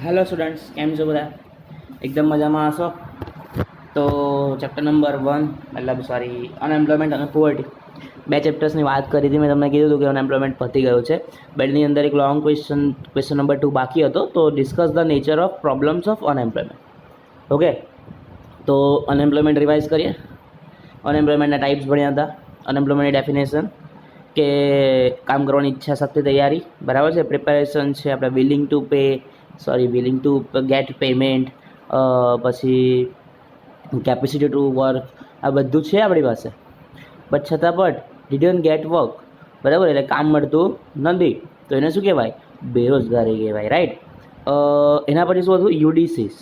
Hello students, કેમ છો બધા? એકદમ મજામાં હશો. તો ચેપ્ટર નંબર 1 મતલબ અનએમ્પ્લોયમેન્ટ અને પોવર્ટી બે ચેપ્ટર્સની વાત કરી હતી. મેં તમને કીધું હતું કે અનએમ્પ્લોયમેન્ટ પતી ગયું છે. બેની અંદર એક લોંગ ક્વેશ્ચન નંબર 2 બાકી હતો. તો discuss the nature of problems of unemployment. Okay, તો અનએમ્પ્લોયમેન્ટ રિવાઇઝ કરીએ. અનએમ્પ્લોયમેન્ટના ટાઈપ્સ ભણ્યા હતા. અનએમ્પ્લોયમેન્ટની ડેફિનેશન કે કામ કરવાની ઈચ્છા શક્તિ, તૈયારી, બરાબર છે. પ્રિપેરેશન છે આપણે વિલિંગ ટુ ગેટ પેમેન્ટ, પછી કેપેસિટી ટુ વર્ક, આ બધું છે આપણી પાસે. બટ છતાં પણ ડીડન્ટ ગેટ વર્ક, બરાબર, એટલે કામ મળતું નથી, તો એને શું કહેવાય? બેરોજગારી કહેવાય, રાઈટ. એના પછી શું હતું? યુડીસીસ,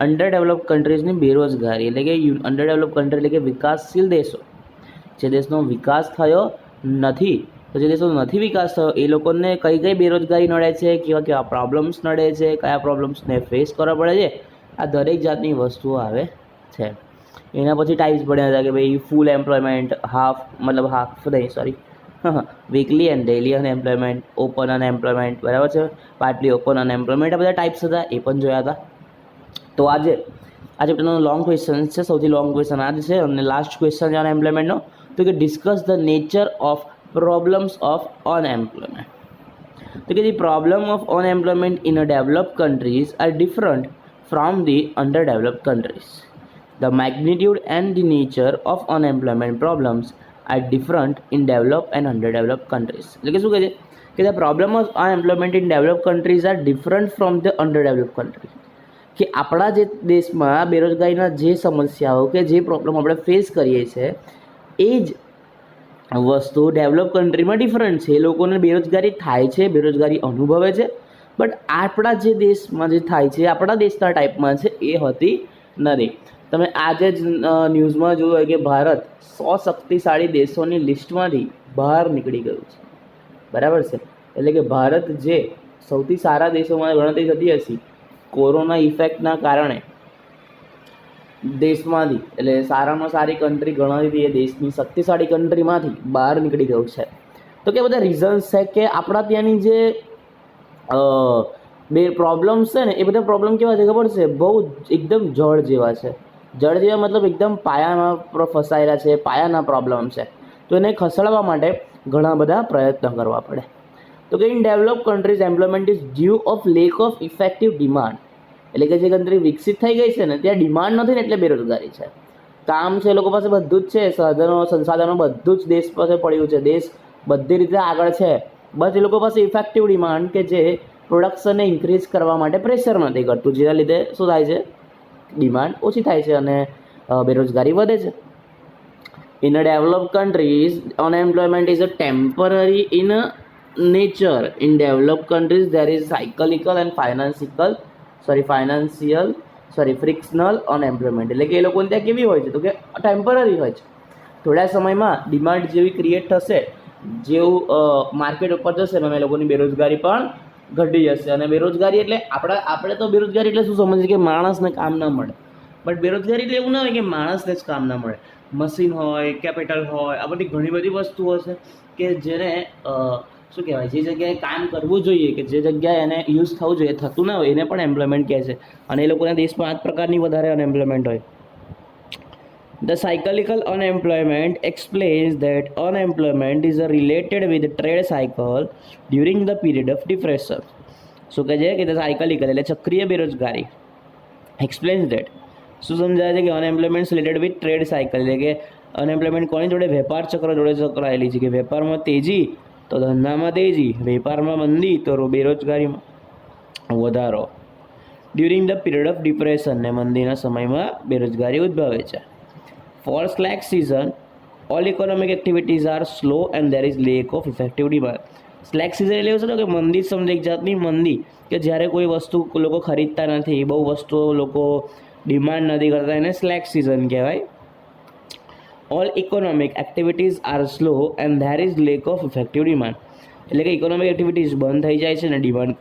અંડર ડેવલપ કન્ટ્રીઝની બેરોજગારી, એટલે કે અંડર ડેવલપ કન્ટ્રી એટલે કે વિકાસશીલ દેશો, જે દેશનો વિકાસ થયો નથી, તો જે દેશનો નથી વિકાસ થયો એ લોકોને કઈ કઈ બેરોજગારી નડે છે, કેવા કેવા પ્રોબ્લેમ્સ નડે છે, કયા પ્રોબ્લેમ્સને ફેસ કરવા પડે છે, આ દરેક જાતની વસ્તુઓ આવે છે. એના પછી ટાઈપ્સ ભણ્યા હતા કે ભાઈ full employment, weekly and daily unemployment, open unemployment, બરાબર છે, પાર્ટલી ઓપન અનએમ્પ્લોયમેન્ટ, આ બધા ટાઈપ્સ હતા, એ પણ જોયા હતા. તો આજે આ ચેપ્ટરનો લોંગ ક્વેશ્ચન છે, સૌથી લોંગ ક્વેશ્ચન આ જ છે અને લાસ્ટ ક્વેશ્ચન છે અનએમ્પ્લોયમેન્ટનો. તો કે discuss the nature of problems of unemployment. તો કે the problem of unemployment in a developed countries R different from the under developed countries. The magnitude and the nature of unemployment problems are different in developed and underdeveloped countries. એટલે કે શું કહે છે કે the problem of unemployment in developed countries are different from the underdeveloped countries. કે આપણા જે દેશમાં બેરોજગારીના જે સમસ્યાઓ કે જે પ્રોબ્લેમ આપણે ફેસ કરીએ છીએ એ જ વસ્તુ ડેવલપ કન્ટ્રીમાં ડિફરન્ટ છે. એ લોકોને બેરોજગારી થાય છે, બેરોજગારી અનુભવે છે, બટ આપણા જે દેશમાં જે થાય છે, આપણા દેશના ટાઈપમાં છે, એ હોતી નથી. તમે આજે જ ન્યૂઝમાં જોયું હોય કે ભારત 100 શક્તિશાળી દેશોની લિસ્ટમાંથી બહાર નીકળી ગયું છે, બરાબર છે. એટલે કે ભારત જે સૌથી સારા દેશોમાં ગણતરી થતી હશે, કોરોના ઇફેક્ટના કારણે દેશમાંથી, એટલે સારામાં સારી કન્ટ્રી ગણાતી હતી એ દેશની શક્તિશાળી કન્ટ્રીમાંથી બહાર નીકળી ગયું છે. તો કે બધા રીઝન્સ છે કે આપણા ત્યાંની જે બે પ્રોબ્લેમ્સ છે ને, એ બધા પ્રોબ્લેમ કેવા છે ખબર છે? બહુ એકદમ જળ જેવા છે. જળ જેવા મતલબ એકદમ પાયામાં ફસાયેલા છે, પાયાના પ્રોબ્લેમ છે. તો એને ખસેડવા માટે ઘણા બધા પ્રયત્ન કરવા પડે. તો કે in develop countries employment is due of lack of effective demand. એટલે કે જે કન્ટ્રી વિકસિત થઈ ગઈ છે ને ત્યાં ડિમાન્ડ નથી ને એટલે બેરોજગારી છે. કામ છે, એ લોકો પાસે બધું જ છે, સંસાધનો બધું જ દેશ પાસે પડ્યું છે, દેશ બધી રીતે આગળ છે, બસ એ લોકો પાસે ઇફેક્ટિવ ડિમાન્ડ કે જે પ્રોડક્શનને ઇન્ક્રીઝ કરવા માટે પ્રેશર નથી કરતું, જેના લીધે શું થાય છે? ડિમાન્ડ ઓછી થાય છે અને બેરોજગારી વધે છે. In a develop countries unemployment is a temporary in nature. In developed countries there is cyclical and frictional unemployment. એટલે કે એ લોકોને ત્યાં કેવી હોય છે? તો કે ટેમ્પરરી હોય છે. થોડા સમયમાં ડિમાન્ડ જેવી ક્રિએટ થશે, જેવું માર્કેટ ઉપર જશે ને એ લોકોની બેરોજગારી પણ ઘટી જશે. અને બેરોજગારી એટલે આપણે તો બેરોજગારી એટલે શું સમજીએ કે માણસને કામ ના મળે, બટ બેરોજગારી એટલે એવું ના હોય કે માણસને જ કામ ના મળે. મશીન હોય, કેપિટલ હોય, આ બધી ઘણી બધી વસ્તુઓ છે કે જેને શું કહેવાય, જે જગ્યાએ કામ કરવું જોઈએ, કે જે જગ્યાએ એને યુઝ થવું જોઈએ, થતું ના હોય, એને પણ એમ્પ્લોયમેન્ટ કહે છે. અને એ લોકોના દેશમાં આ જ પ્રકારની વધારે અનએમ્પ્લોયમેન્ટ હોય. The cyclical unemployment explains that unemployment is related with trade cycle during the period of depression. શું કહે છે કે સાયકલિકલ એટલે ચક્રીય બેરોજગારી. એક્સપ્લેન્સ ધેટ, શું સમજાય છે કે unemployment related with trade cycle, એટલે કે અનએમ્પ્લોયમેન્ટ કોની જોડે? વેપાર ચક્ર જોડે ચક્રાયેલી છે. કે વેપારમાં તેજી તો ધંધામાં તેજી, વેપારમાં મંદી તો બેરોજગારીમાં વધારો. During the period of depression, ને મંદીના સમયમાં બેરોજગારી ઉદ્ભવે છે. For slack season all economic activities are slow and there is lack of effective demand. Slack season એટલે એવું છે કે મંદી સમજે, એક જાતની મંદી કે જ્યારે કોઈ વસ્તુ લોકો ખરીદતા નથી, બહુ વસ્તુઓ લોકો ડિમાન્ડ નથી કરતા, એને સ્લેક સિઝન કહેવાય. All economic activities are slow and there is lack of effective demand. એટલે કે ઇકોનોમિક એક્ટિવિટીઝ બંધ થઈ જાય છે અને ડિમાન્ડ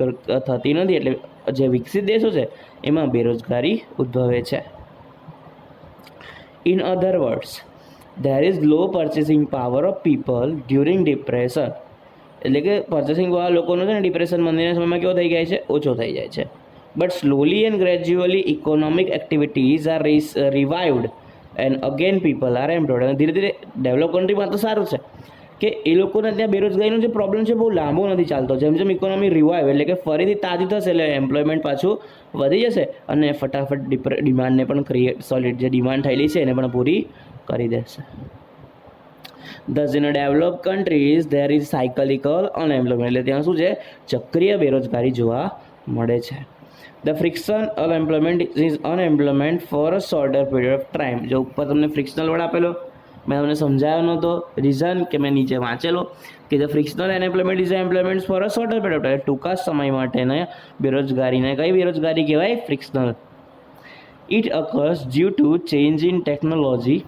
થતી નથી, એટલે જે વિકસિત દેશો છે એમાં બેરોજગારી ઉદ્ભવે છે. In other words, there is law purchasing power of people during depression. એટલે કે પર્ચેસિંગ પાવર લોકોનો છે ને ડિપ્રેશન મંદીના સમયમાં કેવો થઈ જાય છે? ઓછો થઈ જાય છે. but slowly and gradually economic activities are revived and again people are employed. અને ધીરે ધીરે ડેવલપ કન્ટ્રીમાં તો સારું છે કે એ લોકોને ત્યાં બેરોજગારીનો જે પ્રોબ્લેમ છે બહુ લાંબો નથી ચાલતો. જેમ જેમ ઇકોનોમી રિવાઇવ એટલે કે ફરીથી તાજી થશે એટલે એમ્પ્લોયમેન્ટ પાછું વધી જશે અને ફટાફટ ડિમાન્ડને પણ સોલિડ જે ડિમાન્ડ થયેલી છે એને પણ પૂરી કરી દેશે. Thus in a developed countries there is cyclical unemployment, એટલે ત્યાં શું છે ચક્રીય બેરોજગારી જોવા મળે છે. The friction unemployment is unemployment for a shorter period of time. જો ઉપર તમને ફ્રિક્શનલ વર્ડ આપેલો મેં તમને સમજાવ્યો નહોતો રીઝન કે મેં નીચે વાંચેલો કે the frictional unemployment is employment for a shorter period of time, ટૂંકા સમય માટેને બેરોજગારીને કઈ બેરોજગારી કહેવાય? Frictional. It occurs due to change in technology.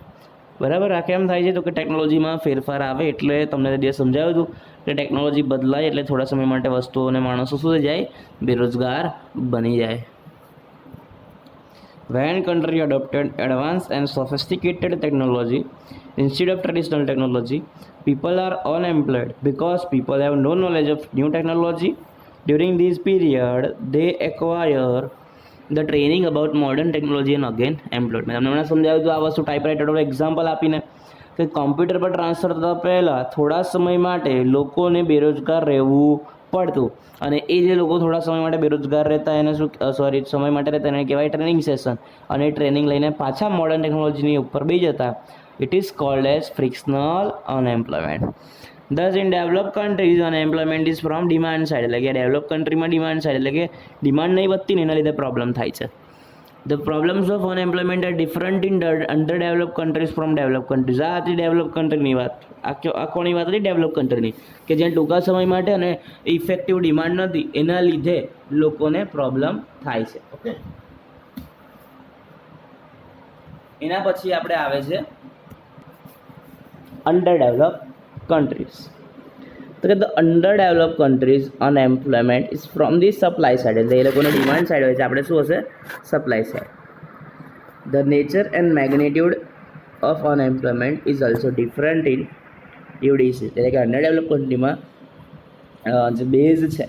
બરાબર, આ કેમ થાય છે? તો કે ટેકનોલોજીમાં ફેરફાર આવે એટલે તમને જે સમજાવ્યું હતું કે ટેકનોલોજી બદલાય એટલે થોડા સમય માટે વસ્તુઓ અને માણસો શું થઈ જાય? બેરોજગાર બની જાય. When country adopted advanced and sophisticated technology instead of traditional technology, people are unemployed because people have no knowledge of new technology. During this period, they acquire the training about modern technology and again employed. મેં તમને હમણાં સમજાવ્યું હતું આ વસ્તુ ટાઈપરાઇટરનો example આપીને કે computer પર ટ્રાન્સફર થતાં પહેલાં થોડા સમય માટે લોકોને બેરોજગાર રહેવું પડતું અને એ જે લોકો થોડા સમય માટે બેરોજગાર રહેતા એને સમય માટે રહેતા એને કહેવાય ટ્રેનિંગ સેશન, અને ટ્રેનિંગ લઈને પાછા મોડર્ન ટેકનોલોજીની ઉપર બી જતા. It is called as frictional unemployment. Thus in developed countries unemployment is from demand side, એટલે કે ડેવલપ કન્ટ્રીમાં ડિમાન્ડ સાઇડ એટલે કે ડિમાન્ડ નહીં વધતી ને એના લીધે પ્રોબ્લેમ થાય છે. The problems of unemployment are different in underdeveloped countries from developed countries. આ હતી ડેવલપ કન્ટ્રીની વાત. આ કોની વાત હતી? ડેવલપ કન્ટ્રીની, કે જ્યાં ટૂંકા સમય માટે અને ઇફેક્ટિવ ડિમાન્ડ નથી એના લીધે લોકોને પ્રોબ્લેમ થાય છે. ઓકે, એના પછી આપણે આવે છે અંડરડેવલપ countries. તો કે the underdevelop countries unemployment is from the supply side, એટલે એ લોકોને ડિમાન્ડ સાઇડ હોય છે, આપણે શું હશે? Supply side. The nature and magnitude of unemployment is also different in UDC, એટલે કે અંડરડેવલપ કન્ટ્રીમાં જે બેઝ છે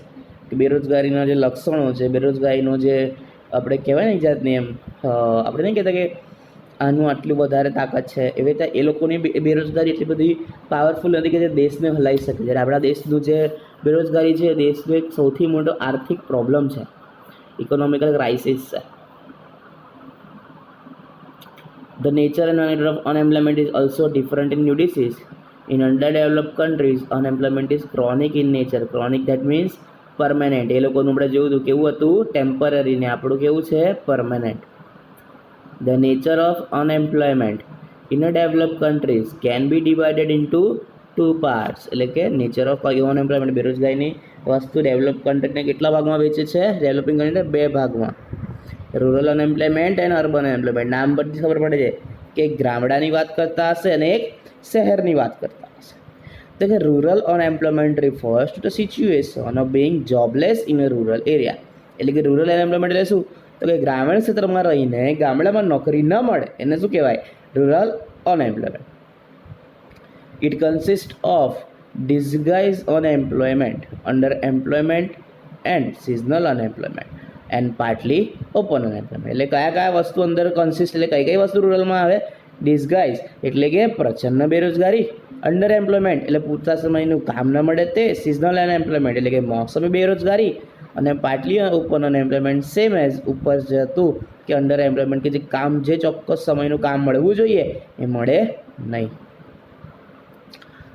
કે બેરોજગારીના જે લક્ષણો છે, બેરોજગારીનો જે આપણે કહેવાય ને એક જાતની એમ આપણે નહીં કહેતા કે આનું આટલું વધારે તાકાત છે, એવી રીતે એ લોકોની બેરોજગારી એટલી બધી પાવરફુલ નથી કે જે દેશને હલાવી શકે. જ્યારે આપણા દેશનું જે બેરોજગારી છે દેશનો એક સૌથી મોટો આર્થિક પ્રોબ્લેમ છે, ઇકોનોમિકલ ક્રાઇસિસ છે. The nature and magnitude of unemployment is also different in new diseases. In underdevelop countries unemployment is chronic in nature. Chronic that means permanent. એ લોકોનું આપણે જોયું હતું કેવું હતું? ટેમ્પરરી. ને આપણું કેવું છે? Permanent. The nature of unemployment in a developed countries can be divided into two parts, એટલે કે નેચર ઓફ અનએમ્પ્લોયમેન્ટ બેરોજગારીની વસ્તુ ડેવલપ કન્ટ્રીને કેટલા ભાગમાં વેચે છે? ડેવલપિંગ કન્ટ્રીને બે ભાગમાં, rural unemployment and urban unemployment. નામ પરથી ખબર પડે છે કે એક ગામડાની વાત કરતા હશે અને એક શહેરની વાત કરતા હશે. તો કે rural unemployment refers to the situation of being jobless in a rural area, એટલે કે રૂરલ અનએમ્પ્લોયમેન્ટ એટલે શું? તો કે ગ્રામીણ ક્ષેત્રમાં રહીને ગામડામાં નોકરી ન મળે એને શું કહેવાય? Rural unemployment. It consist of disguise unemployment, under employment and seasonal unemployment and partly open unemployment. એટલે કયા કયા વસ્તુ અંદર કન્સિસ્ટ, એટલે કઈ કઈ વસ્તુ રૂરલમાં આવે? ડિસગાઇઝ એટલે કે પ્રચંડ બેરોજગારી, અંડર એમ્પ્લોયમેન્ટ એટલે પૂરતા સમયનું કામ ન મળે તે, સિઝનલ અનએમ્પ્લોયમેન્ટ એટલે કે મોસમી બેરોજગારી, અને partly open unemployment same as ઉપર જે હતું કે અંડર એમ્પ્લોયમેન્ટ કે જે કામ જે ચોક્કસ સમયનું કામ મળવું જોઈએ એ મળે નહીં.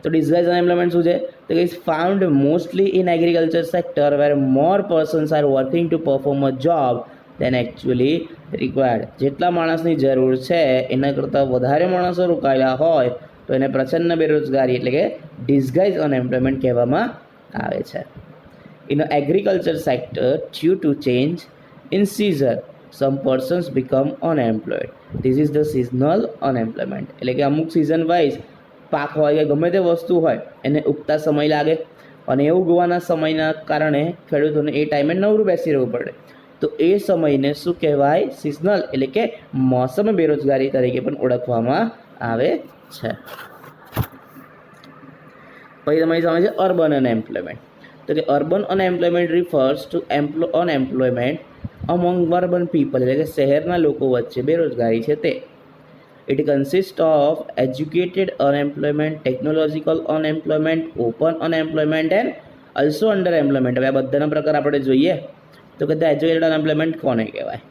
તો ડિસગાઇઝ અનએમ્પ્લોયમેન્ટ શું છે? તો is found mostly in agriculture sector where more persons are working to perform a job than actually required. જેટલા માણસની જરૂર છે એના કરતાં વધારે માણસો રોકાયેલા હોય તો એને પ્રચંડ બેરોજગારી એટલે કે ડિસગાઇઝ અનએમ્પ્લોયમેન્ટ કહેવામાં આવે છે. In the agriculture sector, due to change in season, some persons become unemployed. This is the seasonal unemployment. એટલે કે અમુક સિઝન વાઇઝ પાક હોય કે ગમે તે વસ્તુ હોય એને ઉગતા સમય લાગે અને એ ઉગવાના સમયના કારણે ખેડૂતોને એ ટાઈમે નવરું બેસી રહેવું પડે. તો એ સમયને શું કહેવાય? સિઝનલ એટલે કે મોસમી બેરોજગારી તરીકે પણ ઓળખવામાં આવે છે. પછી તમારી સામે છે અર્બન અનએમ્પ્લોયમેન્ટ. તો કે urban unemployment refers two unemployment among urban people એટલે કે શહેરના લોકો વચ્ચે બેરોજગારી છે તે. It consist of educated unemployment, technological unemployment, open unemployment and also under employment. હવે આ બધાના પ્રકાર આપણે જોઈએ તો કે એજ્યુકેટેડ અનએમ્પ્લોયમેન્ટ કોને કહેવાય?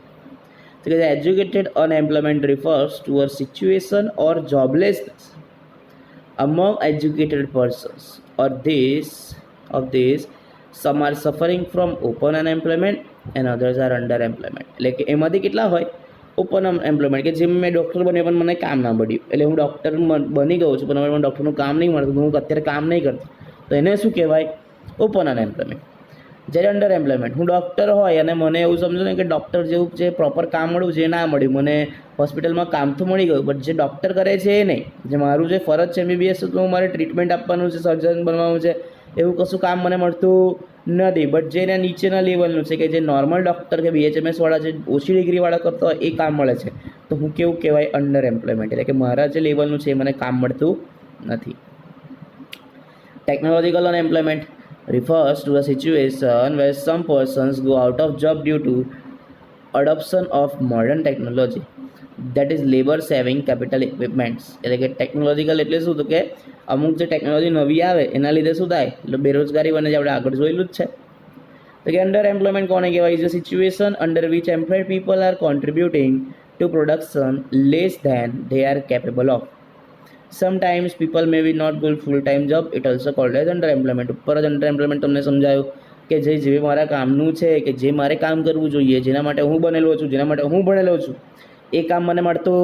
તો કે educated unemployment refers to a situation or joblessness among educated persons or these some are suffering from open unemployment and others are under employment. એટલે કે એમાંથી કેટલા હોય ઓપન એમ્પ્લોયમેન્ટ કે જેમ મેં ડૉક્ટર બન્યો પણ મને કામ ના મળ્યું, એટલે હું ડૉક્ટર બની ગયો છું પણ હવે મને ડૉક્ટરનું કામ નહીં મળતું, હું અત્યારે કામ નહીં કરતો, તો એને શું કહેવાય? Open unemployment. જ્યારે અંડર એમ્પ્લોયમેન્ટ, હું ડૉક્ટર હોય અને મને એવું સમજો ને કે ડૉક્ટર જેવું જે પ્રોપર કામ મળ્યું જે ના મળ્યું, મને હોસ્પિટલમાં કામ તો મળી ગયું બટ જે ડૉક્ટર કરે છે એ નહીં, જે મારું જે ફરજ છે MBBS તો મારે ટ્રીટમેન્ટ આપવાનું છે, સર્જન બનવાનું છે, એવું કશું કામ મને મળતું નથી. બટ જે એના નીચેના લેવલનું છે કે જે નોર્મલ ડૉક્ટર કે BHMS વાળા જે ઓછી ડિગ્રીવાળા કરતા હોય એ કામ મળે છે, તો હું કેવું કહેવાય? Under employment. એટલે કે મારા જે લેવલનું છે એ મને કામ મળતું નથી. Technological unemployment refers to a situation where some persons go out of job due to adoption of modern technology, that is labor saving capital equipments. એટલે કે ટેકનોલોજીકલ એટલે શું? તો કે અમુક જે ટેકનોલોજી નવી આવે એના લીધે શું થાય? એટલે બેરોજગારી બને છે, આપણે આગળ જોયેલું જ છે. તો કે અંડર એમ્પ્લોયમેન્ટ કોને કહેવાય? Is a situation under which employed people are contributing to production less than they are capable of. Sometimes people may be not good full-time job, it also called as underemployment. ઉપર જ અંડરએમ્પ્લોયમેન્ટ તમને સમજાયું કે જે મારા કામનું છે કે જે મારે કામ કરવું જોઈએ, જેના માટે હું બનેલો છું, જેના માટે હું ભણેલો છું, એ કામ મને મળતું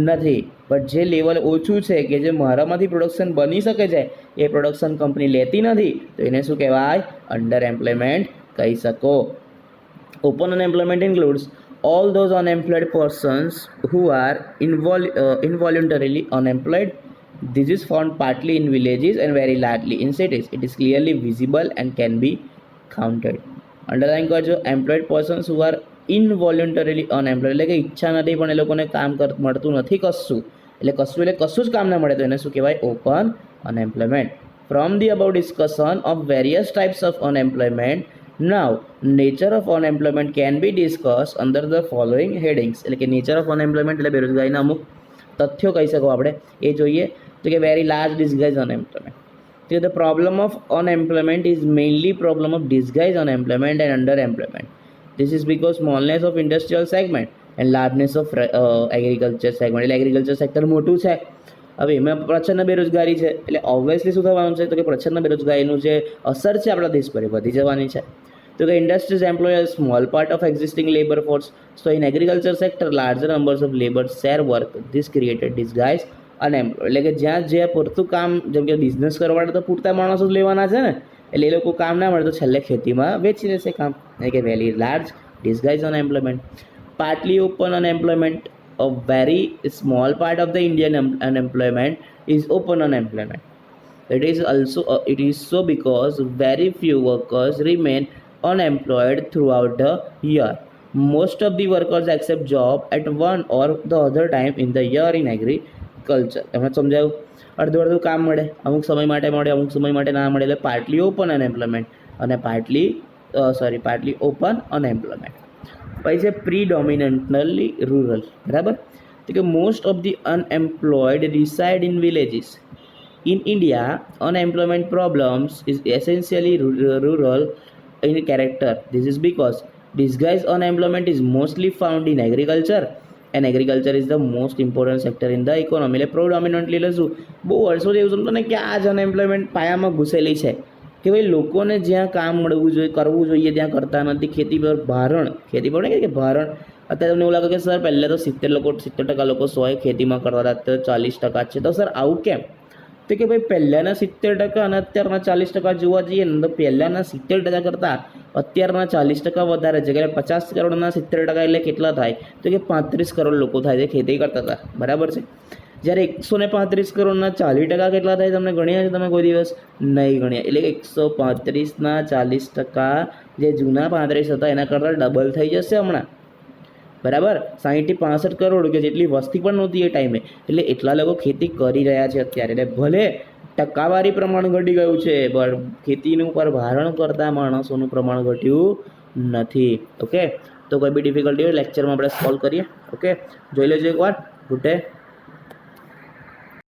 નથી. બટ જે લેવલ ઓછું છે કે જે મારામાંથી પ્રોડક્શન બની શકે છે એ પ્રોડક્શન કંપની લેતી નથી, તો એને શું કહેવાય? અંડર એમ્પ્લોયમેન્ટ કહી શકો. Open unemployment includes all those unemployed persons who are involuntarily unemployed. This is found partly in villages and very largely in cities. It is clearly visible and can be counted. Underline કરજો, employed persons who are involuntarily unemployed એટલે કે ઈચ્છા નથી પણ એ લોકોને કામ મળતું નથી કશું, એટલે કશું જ કામ ના મળે તો એને શું કહેવાય? Open unemployment. From the above discussion of various types of unemployment, now nature of unemployment can be discussed under the following headings. એટલે કે નેચર ઓફ અનએમ્પ્લોયમેન્ટ એટલે બેરોજગારીના અમુક તથ્યો કહી શકો આપણે, એ જોઈએ. તો કે વેરી લાર્જ ડિસગાઇઝ અનએમ્પ્લોયમેન્ટ. તો the problem of unemployment is mainly problem of disguise unemployment and under employment. This is because smallness of industrial segment and largeness of agriculture segment. એટલે એગ્રીકલ્ચર સેક્ટર મોટું છે, હવે એમાં પ્રચંડ બેરોજગારી છે, એટલે ઓબ્વિયસલી શું થવાનું છે? તો કે પ્રચંડ બેરોજગારીનું જે અસર છે આપણા દેશ પર એ વધી જવાની છે. તો કે industries employ a small part of existing labor force. So in agriculture sector, larger numbers of labor share work. This created disguise unemployed. એટલે કે જ્યાં પૂરતું કામ, જેમ કે બિઝનેસ કરવાના તો પૂરતા માણસો જ લેવાના છે ને, એટલે એ લોકો કામ ના મળે તો છેલ્લે ખેતીમાં વેચી લેશે કામ. એટલે કે very large disguise unemployment. Partly open unemployment. A very small part of the Indian unemployment is open unemployment. It is so because very few workers remain unemployed throughout the year. Most of the workers accept job at one or the other time in the year in agriculture. એમાં સમજાયું? અડધું કામ મળે, અમુક સમય માટે મળે, અમુક સમય માટે ના મળે, એટલે પાર્ટલી ઓપન અનએમ્પ્લોયમેન્ટ અને પાર્ટલી ઓપન અનએમ્પ્લોયમેન્ટ. પછી છે પ્રીડોમિનન્ટલી રૂરલ. બરાબર? તો કે most of the unemployed reside in villages. In India, unemployment problems is essentially rural in character. This is because disguised unemployment is mostly found in agriculture and agriculture is the most important sector in the economy. એટલે પ્રોડોમિનન્ટલી એટલે શું? બહુ વર્ષોથી એવું સમજો ને કે આ જ અનએમ્પ્લોયમેન્ટ પાયામાં ઘૂસેલી છે કે ભાઈ લોકોને જ્યાં કામ મળવું જોઈએ, કરવું જોઈએ ત્યાં કરતા નથી. ખેતી પર ભારણ કે ભારણ. અત્યારે તમને એવું લાગે કે સર પહેલાં તો 70% લોકો 100 ખેતીમાં કરતા હતા, અત્યારે 40% છે. તો સર આવું કેમ? તો કે ભાઈ પહેલાંના 70% અને અત્યારના 40% જોવા જઈએ ને તો પહેલાંના 70% કરતાં અત્યારના 40% વધારે છે. કે 50 કરોડના 70% એટલે કેટલા થાય? તો કે 35 કરોડ લોકો થાય છે ખેતી કરતા હતા. બરાબર છે? જ્યારે 135 કરોડના 40% કેટલા થાય? તમને ગણ્યા છે તમે કોઈ દિવસ? નહીં ગણ્યા. એટલે કે 135ના 40% જે જૂના 35 હતા એના કરતાં ડબલ થઈ જશે હમણાં. બરાબર? 60 થી 65 કરોડ કે જેટલી વસ્તી પણ નહોતી એ ટાઈમે, એટલે એટલા લોકો ખેતી કરી રહ્યા છે અત્યારે. એટલે ભલે ટકાવારી પ્રમાણ ઘટી ગયું છે પણ ખેતીનું પર ભારણ કરતા માણસોનું પ્રમાણ ઘટ્યું નથી. ઓકે, તો કોઈ બી ડિફિકલ્ટી હોય લેક્ચરમાં આપણે સોલ્વ કરીએ. ઓકે, જોઈ લેજો એકવાર. Good day.